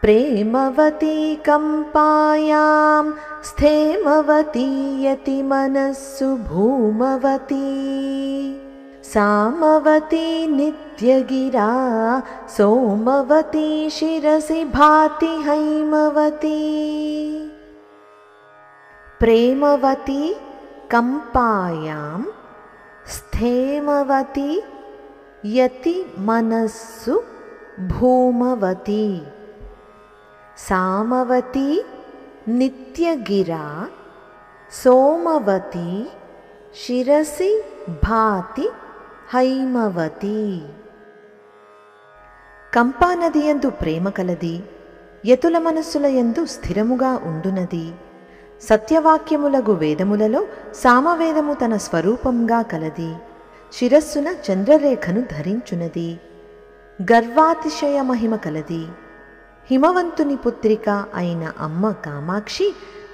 प्रेमवती कम्पायां स्थेमवती यतिमनस्सु भूमवती सामवती नित्यगिरा सोमवती शिरसि भाति हैमवती। प्रेमवती कम्पायां स्थेमवती यतिमनस्सु भूमवती सामवती नित्यगिरा सोमवती शिरसि भाति हैमवती। కంపా నది యందు ప్రేమ కలది, యతుల మనస్సుల యందు స్థిరముగా ఉండునది. సత్యవాక్యములగు వేదములలో సామవేదము తన స్వరూపంగా కలది. శిరస్సున చంద్రరేఖను ధరించునది. గర్వాతిశయ మహిమ కలది. హిమవంతుని పుత్రిక అయిన అమ్మ కామాక్షి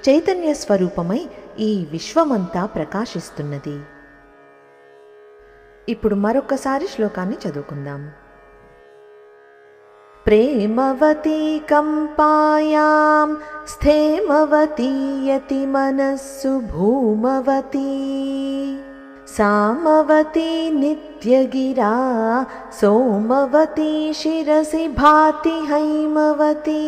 చైతన్య స్వరూపమై ఈ విశ్వమంతా ప్రకాశిస్తున్నది. ఇప్పుడు మరొకసారి శ్లోకాన్ని చదువుకుందాం. ప్రేమవతీ కంపాయాం స్థేమవతీ యతిమనస్సు భూమవతీ సామవతీ నిత్యగిరా సోమవతీ శిరసి భాతి హైమవతీ।